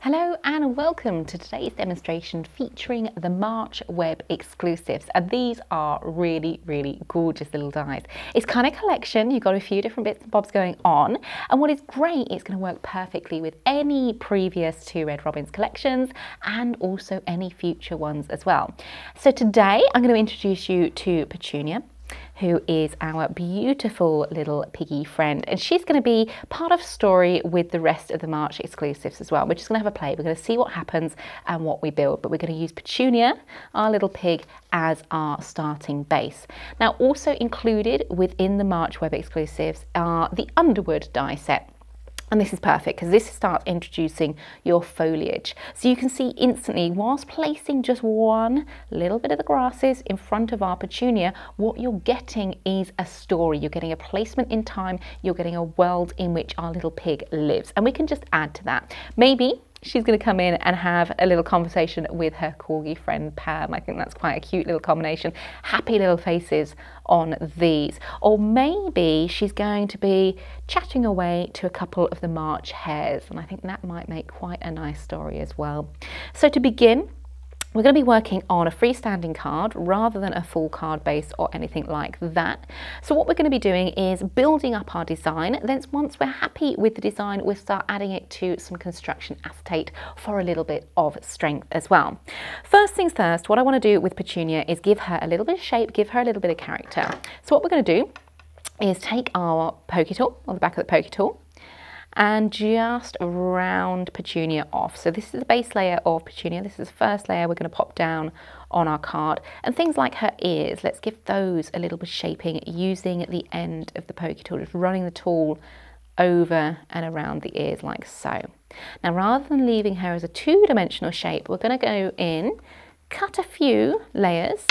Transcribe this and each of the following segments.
Hello and welcome to today's demonstration featuring the March Web exclusives, and these are really gorgeous little dies. It's kind of collection, you've got a few different bits and bobs going on, and what is great, it's going to work perfectly with any previous 2 Red Robins collections and also any future ones as well. So today I'm going to introduce you to Petunia, who is our beautiful little piggy friend, and she's going to be part of a story with the rest of the March exclusives as well. We're just going to have a play, we're going to see what happens and what we build, but we're going to use Petunia, our little pig, as our starting base. Now, also included within the March Web exclusives are the Underwood die set. And this is perfect because this starts introducing your foliage. So you can see instantly, whilst placing just one little bit of the grasses in front of our Petunia, what you're getting is a story. You're getting a placement in time, you're getting a world in which our little pig lives. And we can just add to that. Maybe she's going to come in and have a little conversation with her corgi friend Pam. I think that's quite a cute little combination. Happy little faces on these. Or maybe she's going to be chatting away to a couple of the March hares, and I think that might make quite a nice story as well. So to begin, we're going to be working on a freestanding card rather than a full card base or anything like that. So what we're going to be doing is building up our design. Then once we're happy with the design, we'll start adding it to some construction acetate for a little bit of strength as well. First things first, what I want to do with Petunia is give her a little bit of shape, give her a little bit of character. So what we're going to do is take our pokey tool, on the back of the pokey tool, and just round Petunia off. So this is the base layer of Petunia. This is the first layer we're going to pop down on our card. And things like her ears, let's give those a little bit of shaping using the end of the pokey tool, just running the tool over and around the ears like so. Now, rather than leaving her as a 2-dimensional shape, we're going to go in, cut a few layers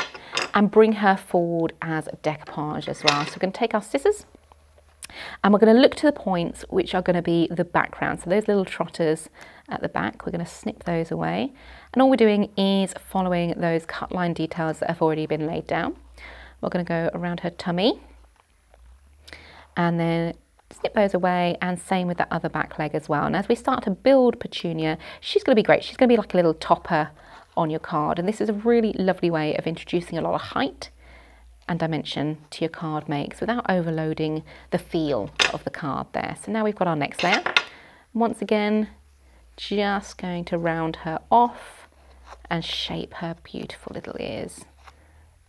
and bring her forward as decoupage as well. So we're going to take our scissors, and we're going to look to the points which are going to be the background. So those little trotters at the back, we're going to snip those away. And all we're doing is following those cut line details that have already been laid down. We're going to go around her tummy and then snip those away, and same with that other back leg as well. And as we start to build Petunia, she's going to be great. She's going to be like a little topper on your card. And this is a really lovely way of introducing a lot of height and dimension to your card makes without overloading the feel of the card there. So now we've got our next layer. Once again, just going to round her off and shape her beautiful little ears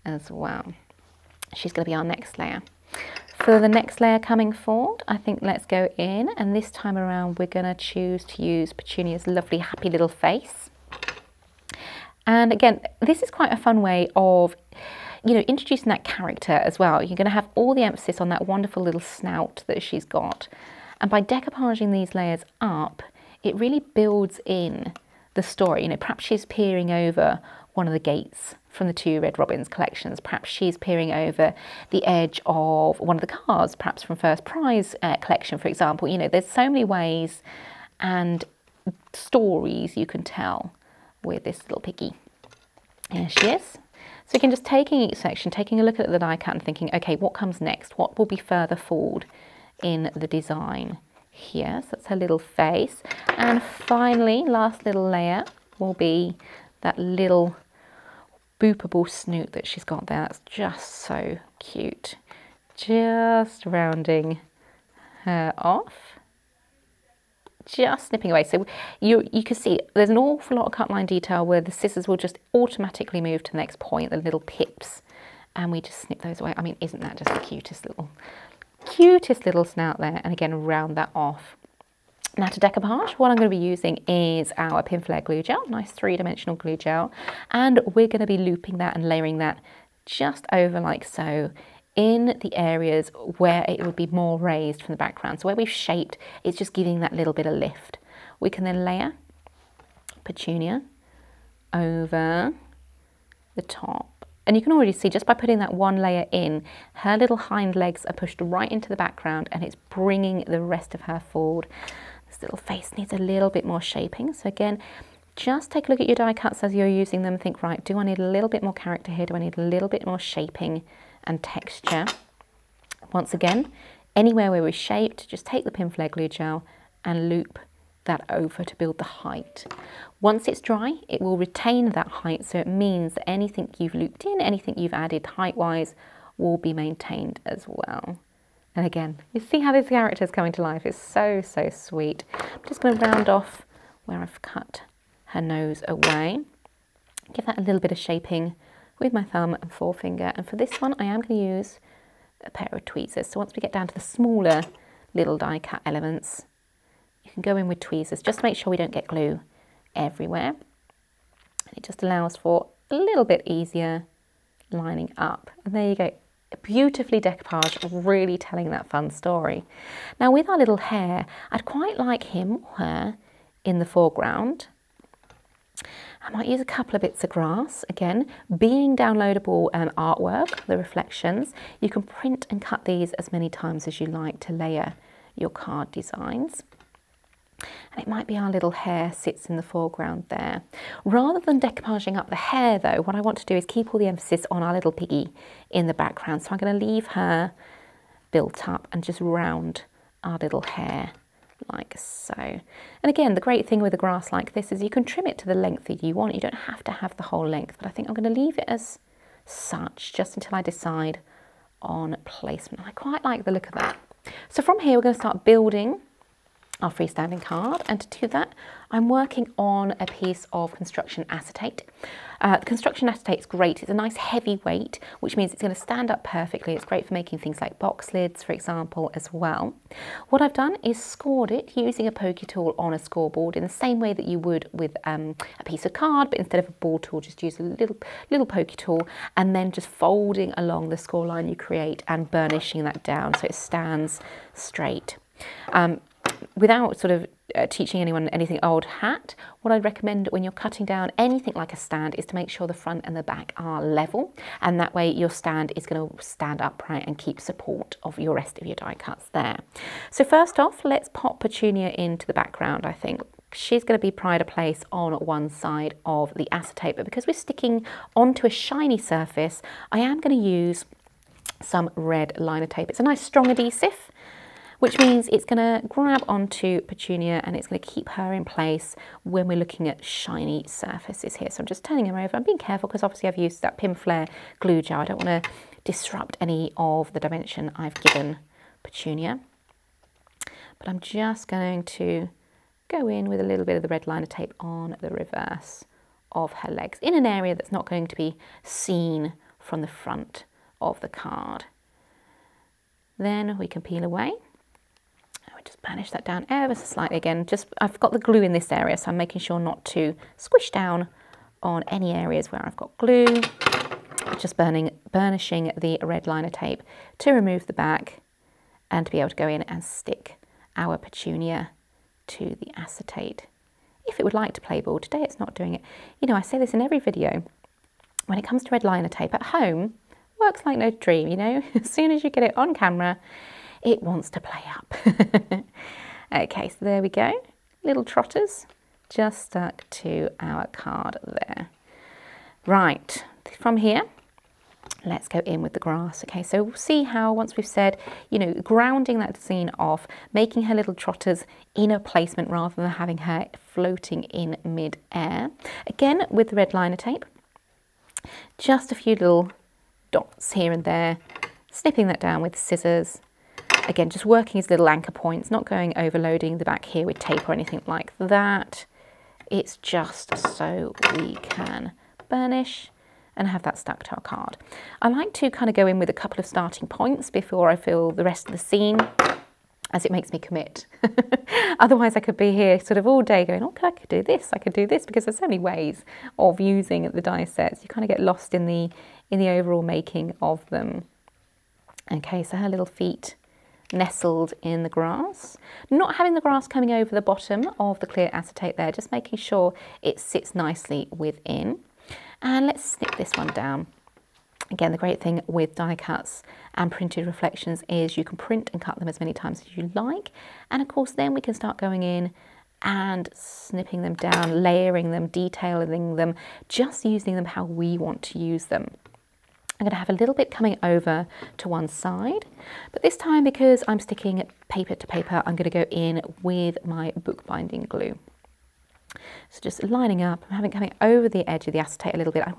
as well. She's going to be our next layer. For the next layer coming forward, I think let's go in, and this time around we're going to choose to use Petunia's lovely happy little face. And again, this is quite a fun way of introducing that character as well. You're going to have all the emphasis on that wonderful little snout that she's got. And by decoupaging these layers up, it really builds in the story. Perhaps she's peering over one of the gates from the 2 Red Robins collections. Perhaps she's peering over the edge of one of the cards, perhaps from First Prize collection, for example. There's so many ways and stories you can tell with this little piggy. Here she is. So you can just taking each section, taking a look at the die cut and thinking, okay, what comes next? What will be further forward in the design here? So that's her little face. And finally, last little layer will be that little boopable snoot that she's got there. That's just so cute. Just rounding her off. Just snipping away. So you can see there's an awful lot of cut line detail where the scissors will just automatically move to the next point, the little pips, and we just snip those away. I mean, isn't that just the cutest little snout there? And again, round that off. Now to decoupage, what I'm going to be using is our Pinflair glue gel, nice 3-dimensional glue gel, and we're going to be looping that and layering that just over like so, in the areas where it would be more raised from the background. So where we've shaped, it's just giving that little bit of lift. We can then layer Petunia over the top. And you can already see, just by putting that one layer in, her little hind legs are pushed right into the background, and it's bringing the rest of her forward. This little face needs a little bit more shaping. So again, just take a look at your die cuts as you're using them and think, right, do I need a little bit more character here? Do I need a little bit more shaping and texture? Once again, anywhere where we're shaped, just take the Pinflair glue gel and loop that over to build the height. Once it's dry, it will retain that height, so it means that anything you've looped in, anything you've added height-wise will be maintained as well. And again, you see how this character is coming to life. It's so, so sweet. I'm just going to round off where I've cut her nose away. Give that a little bit of shaping with my thumb and forefinger. And for this one, I am going to use a pair of tweezers. So once we get down to the smaller little die cut elements, you can go in with tweezers. Just to make sure we don't get glue everywhere. And it just allows for a little bit easier lining up. And there you go. Beautifully decoupage, really telling that fun story. Now with our little hare, I'd quite like him or her in the foreground. I might use a couple of bits of grass. Again, being downloadable artwork, the reflections, you can print and cut these as many times as you like to layer your card designs. And it might be our little hare sits in the foreground there. Rather than decoupaging up the hair though, what I want to do is keep all the emphasis on our little piggy in the background. So I'm going to leave her built up and just round our little hair like so. And again, the great thing with a grass like this is you can trim it to the length that you want. You don't have to have the whole length, but I think I'm going to leave it as such just until I decide on placement. I quite like the look of that. So from here, we're going to start building our freestanding card, and to do that I'm working on a piece of construction acetate. The construction acetate is great. It's a nice heavy weight, which means it's going to stand up perfectly. It's great for making things like box lids, for example, as well. What I've done is scored it using a pokey tool on a scoreboard in the same way that you would with a piece of card, but instead of a ball tool, just use a little pokey tool, and then just folding along the score line you create and burnishing that down so it stands straight. Without sort of teaching anyone anything old hat, what I'd recommend when you're cutting down anything like a stand is to make sure the front and the back are level, and that way your stand is going to stand upright and keep support of your rest of your die cuts there. So first off, let's pop Petunia into the background. I think she's going to be pride of place on one side of the acetate, but because we're sticking onto a shiny surface, I am going to use some red liner tape. It's a nice strong adhesive, which means it's going to grab onto Petunia and it's going to keep her in place when we're looking at shiny surfaces here. So I'm just turning her over. I'm being careful because obviously I've used that Pinflair glue gel. I don't want to disrupt any of the dimension I've given Petunia. But I'm just going to go in with a little bit of the red liner tape on the reverse of her legs in an area that's not going to be seen from the front of the card. Then we can peel away. Just banish that down ever so slightly again. I've got the glue in this area, so I'm making sure not to squish down on any areas where I've got glue. Just burnishing the red liner tape to remove the back and to be able to go in and stick our Petunia to the acetate. If it would like to play ball, today it's not doing it. You know, I say this in every video. When it comes to red liner tape at home, works like no dream, you know. As soon as you get it on camera, it wants to play up. Okay, so there we go. Little trotters just stuck to our card there. Right, from here, let's go in with the grass. Okay, so we'll see how once we've said, you know, grounding that scene off, making her little trotters in a placement rather than having her floating in mid-air. Again, with the red liner tape, just a few little dots here and there, snipping that down with scissors. Again, just working as little anchor points, not going overloading the back here with tape or anything like that. It's just so we can burnish and have that stuck to our card. I like to kind of go in with a couple of starting points before I fill the rest of the scene, as it makes me commit. Otherwise I could be here sort of all day going, okay, I could do this, because there's so many ways of using the die sets. You kind of get lost in the overall making of them. Okay, so her little feet nestled in the grass, not having the grass coming over the bottom of the clear acetate there, just making sure it sits nicely within. And let's snip this one down. Again, the great thing with die cuts and printed reflections is you can print and cut them as many times as you like, and of course then we can start going in and snipping them down, layering them, detailing them, just using them how we want to use them. I'm going to have a little bit coming over to one side, but this time, because I'm sticking paper to paper, I'm going to go in with my bookbinding glue. So just lining up, I'm having coming over the edge of the acetate a little bit. I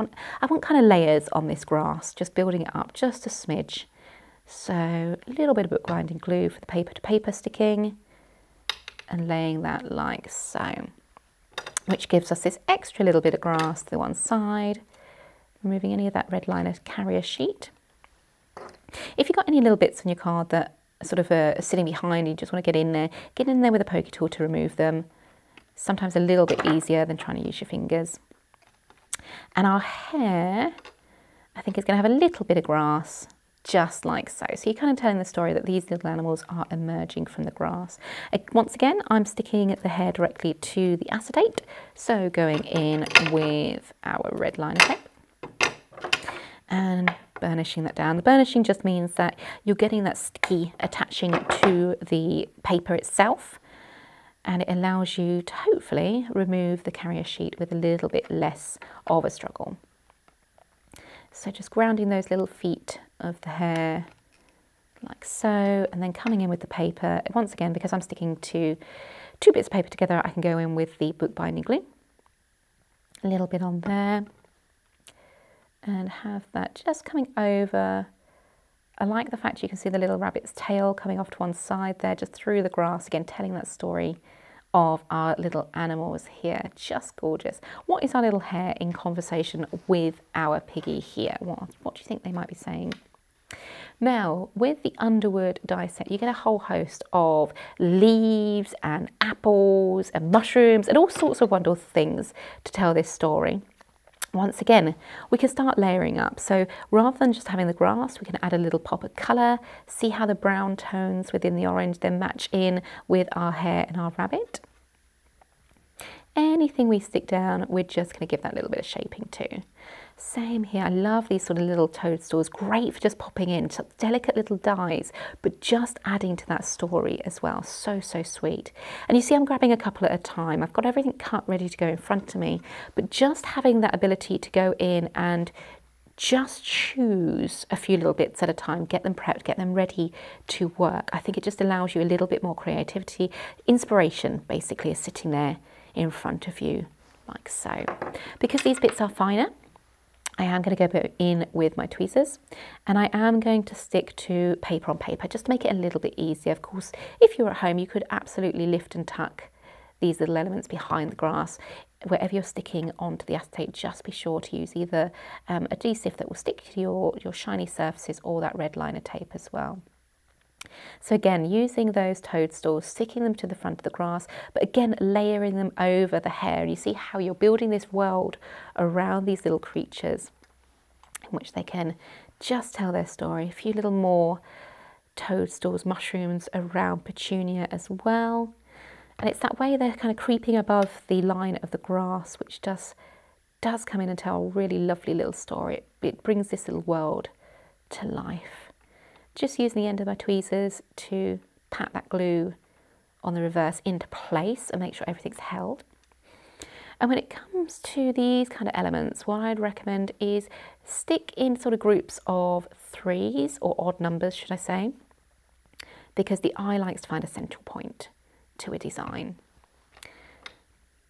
want kind of layers on this grass, just building it up just a smidge. So a little bit of bookbinding glue for the paper to paper sticking and laying that like so, which gives us this extra little bit of grass to the one side, removing any of that red liner carrier sheet. If you've got any little bits on your card that are sort of sitting behind, you just want to get in there with a pokey tool to remove them. Sometimes a little bit easier than trying to use your fingers. And our hair, I think, is going to have a little bit of grass, just like so. So you're kind of telling the story that these little animals are emerging from the grass. Once again, I'm sticking the hair directly to the acetate, so going in with our red liner tape and burnishing that down. The burnishing just means that you're getting that sticky attaching to the paper itself, and it allows you to hopefully remove the carrier sheet with a little bit less of a struggle. So just grounding those little feet of the hair like so, and then coming in with the paper. Once again, because I'm sticking to two bits of paper together, I can go in with the bookbinding glue. A little bit on there and have that just coming over. I like the fact you can see the little rabbit's tail coming off to one side there, just through the grass, again telling that story of our little animals here. Just gorgeous. What is our little hare in conversation with our piggy here? What do you think they might be saying? Now, with the Underwood die set, you get a whole host of leaves and apples and mushrooms and all sorts of wonderful things to tell this story. Once again, we can start layering up. So rather than just having the grass, we can add a little pop of colour, see how the brown tones within the orange then match in with our hare and our rabbit. Anything we stick down, we're just going to give that little bit of shaping too. Same here. I love these sort of little toadstools. Great for just popping in, such delicate little dies, but just adding to that story as well. So, so sweet. And you see I'm grabbing a couple at a time. I've got everything cut ready to go in front of me, but just having that ability to go in and just choose a few little bits at a time, get them prepped, get them ready to work. I think it just allows you a little bit more creativity. Inspiration basically is sitting there in front of you like so. Because these bits are finer, I am going to go in with my tweezers, and I am going to stick to paper on paper just to make it a little bit easier. Of course, if you're at home, you could absolutely lift and tuck these little elements behind the grass. Wherever you're sticking onto the acetate, just be sure to use either adhesive that will stick to your shiny surfaces or that red liner tape as well. So again, using those toadstools, sticking them to the front of the grass, but again, layering them over the hair. And you see how you're building this world around these little creatures in which they can just tell their story. A few little more toadstools, mushrooms around Petunia as well. And it's that way they're kind of creeping above the line of the grass, which does come in and tell a really lovely little story. It brings this little world to life. Just using the end of my tweezers to pat that glue on the reverse into place and make sure everything's held. And when it comes to these kind of elements, what I'd recommend is stick in sort of groups of threes, or odd numbers, should I say, because the eye likes to find a central point to a design.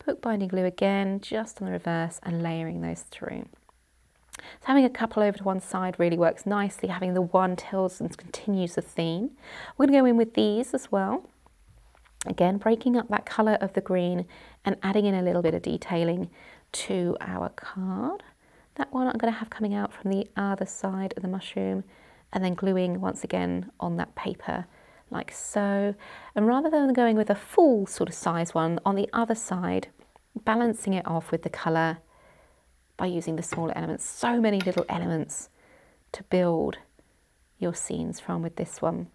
Bookbinding glue again, just on the reverse, and layering those through. So having a couple over to one side really works nicely. Having the one tells and continues the theme. We're going to go in with these as well. Again, breaking up that colour of the green and adding in a little bit of detailing to our card. That one I'm going to have coming out from the other side of the mushroom, and then gluing once again on that paper like so. And rather than going with a full sort of size one, on the other side, balancing it off with the colour by using the smaller elements. So many little elements to build your scenes from with this one.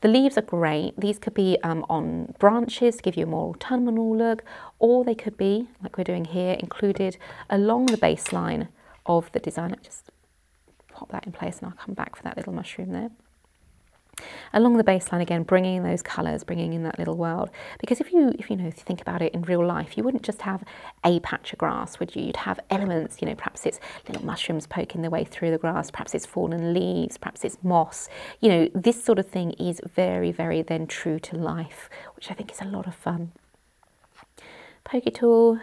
The leaves are great. These could be on branches to give you a more autumnal look, or they could be, like we're doing here, included along the baseline of the design. I'll just pop that in place and I'll come back for that little mushroom there. Along the baseline again, bringing in those colours, bringing in that little world. Because if you think about it in real life, you wouldn't just have a patch of grass, would you? You'd have elements, perhaps it's little mushrooms poking their way through the grass, perhaps it's fallen leaves, perhaps it's moss. This sort of thing is very, very then true to life, which I think is a lot of fun. Pokey tool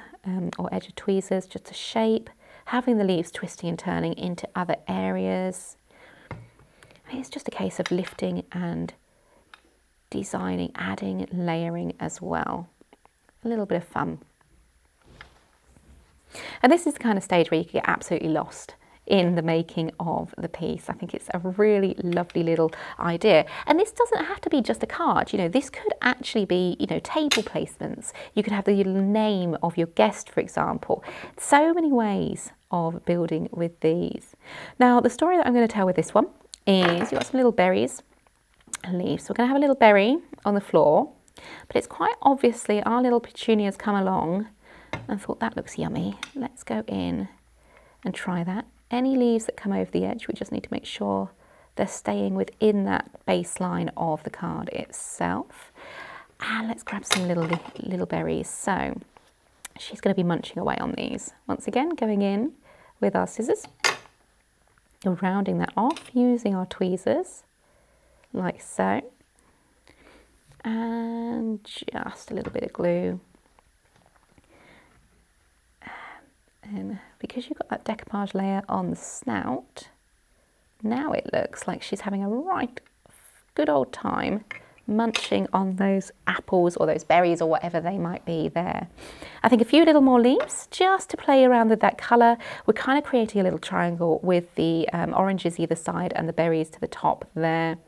or edge of tweezers just to shape, having the leaves twisting and turning into other areas. It's just a case of lifting and designing, adding, layering as well. A little bit of fun. And this is the kind of stage where you can get absolutely lost in the making of the piece. I think it's a really lovely little idea. And this doesn't have to be just a card. This could actually be, table placements. You could have the name of your guest, for example. So many ways of building with these. Now, the story that I'm going to tell with this one is you've got some little berries and leaves. So we're going to have a little berry on the floor, but it's quite obviously our little petunias come along and thought that looks yummy. Let's go in and try that. Any leaves that come over the edge, we just need to make sure they're staying within that baseline of the card itself. And let's grab some little berries. So she's going to be munching away on these. Once again, going in with our scissors. Rounding that off using our tweezers like so, and just a little bit of glue, and because you've got that decoupage layer on the snout, now it looks like she's having a right good old time munching on those apples or those berries or whatever they might be there. I think a few little more leaves just to play around with that colour. We're kind of creating a little triangle with the oranges either side and the berries to the top there.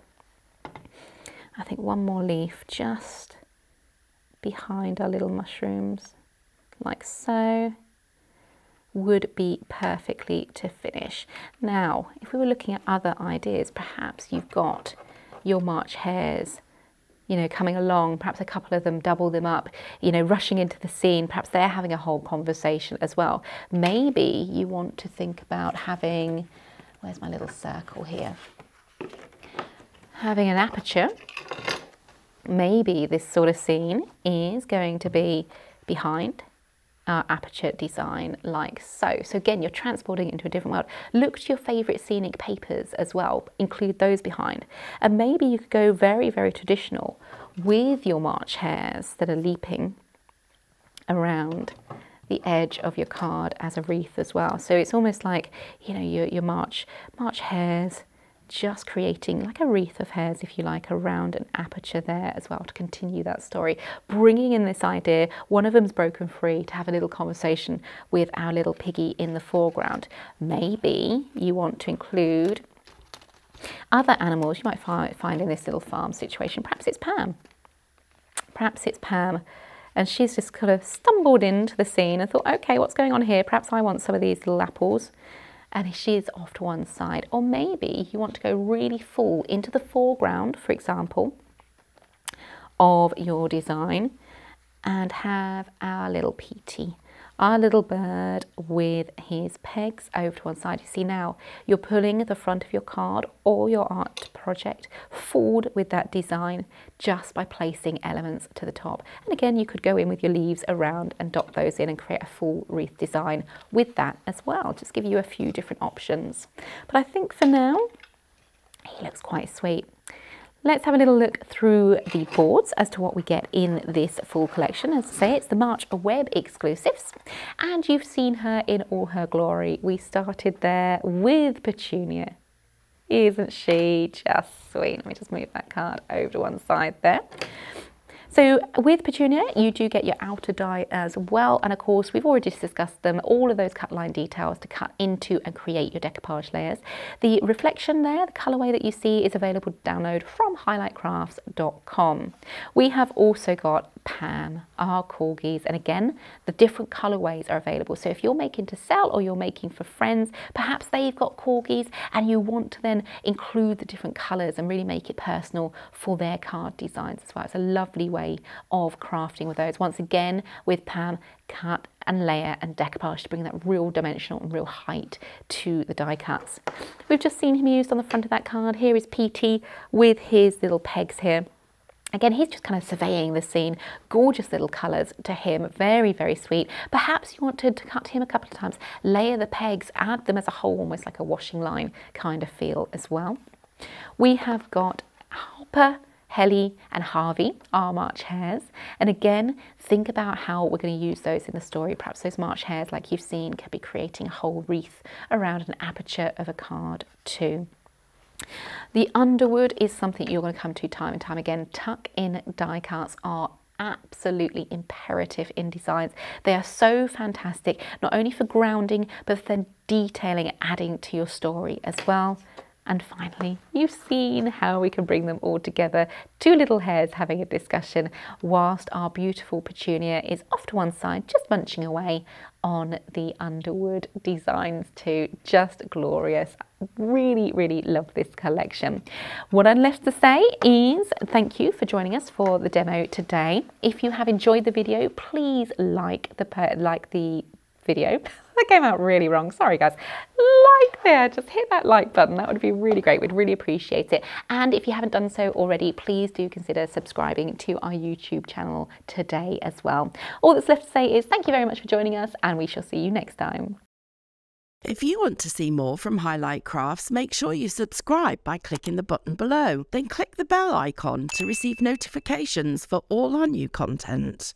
I think one more leaf just behind our little mushrooms, like so, would be perfectly to finish. Now, if we were looking at other ideas, perhaps you've got your March hares coming along, perhaps a couple of them, double them up, rushing into the scene. Perhaps they're having a whole conversation as well. Maybe you want to think about having, where's my little circle here? Having an aperture. Maybe this sort of scene is going to be behind our aperture design like so. So again, you're transporting it into a different world. Look to your favourite scenic papers as well, include those behind. And maybe you could go very, very traditional with your March hares that are leaping around the edge of your card as a wreath as well. So it's almost like, your March hares just creating like a wreath of hairs, if you like, around an aperture there as well to continue that story. Bringing in this idea, one of them's broken free to have a little conversation with our little piggy in the foreground. Maybe you want to include other animals you might find in this little farm situation. Perhaps it's Pam. Perhaps it's Pam. And she's just kind of stumbled into the scene and thought, okay, what's going on here? Perhaps I want some of these little apples. And she's off to one side. Or maybe you want to go really full into the foreground, for example, of your design and have our little Petey, our little bird with his pegs over to one side. You see now you're pulling the front of your card or your art project forward with that design just by placing elements to the top. And again, you could go in with your leaves around and dot those in and create a full wreath design with that as well. Just give you a few different options. But I think for now, he looks quite sweet. Let's have a little look through the boards as to what we get in this full collection. As I say, it's the March Web exclusives, and you've seen her in all her glory. We started there with Petunia. Isn't she just sweet? Let me just move that card over to one side there. So with Petunia, you do get your outer die as well. And of course, we've already discussed them, all of those cut line details to cut into and create your decoupage layers. The reflection there, the colorway that you see, is available to download from highlightcrafts.com. We have also got Pam, our corgis, and again, the different colorways are available. So if you're making to sell or you're making for friends, perhaps they've got corgis and you want to then include the different colors and really make it personal for their card designs as well. It's a lovely way of crafting with those. Once again, with Pam, cut and layer and decoupage to bring that real dimensional and real height to the die cuts. We've just seen him used on the front of that card. Here is PT with his little pegs here. Again, he's just kind of surveying the scene. Gorgeous little colours to him, very, very sweet. Perhaps you wanted to cut him a couple of times, layer the pegs, add them as a whole, almost like a washing line kind of feel as well. We have got Hopper, Helly and Harvey, our March hares. And again, think about how we're going to use those in the story. Perhaps those March hares, like you've seen, could be creating a whole wreath around an aperture of a card too. The Underwood is something you're going to come to time and time again. Tuck-in die cuts are absolutely imperative in designs. They are so fantastic, not only for grounding, but for detailing and adding to your story as well. And finally, you've seen how we can bring them all together. Two little hares having a discussion whilst our beautiful Petunia is off to one side, just munching away on the Underwood designs too. Just glorious. Really, really love this collection. What I'm left to say is thank you for joining us for the demo today. If you have enjoyed the video, please like the video. That came out really wrong. Sorry guys. Like there, just hit that like button. That would be really great. We'd really appreciate it. And if you haven't done so already, please do consider subscribing to our YouTube channel today as well. All that's left to say is thank you very much for joining us, and we shall see you next time. If you want to see more from Highlight Crafts, make sure you subscribe by clicking the button below. Then click the bell icon to receive notifications for all our new content.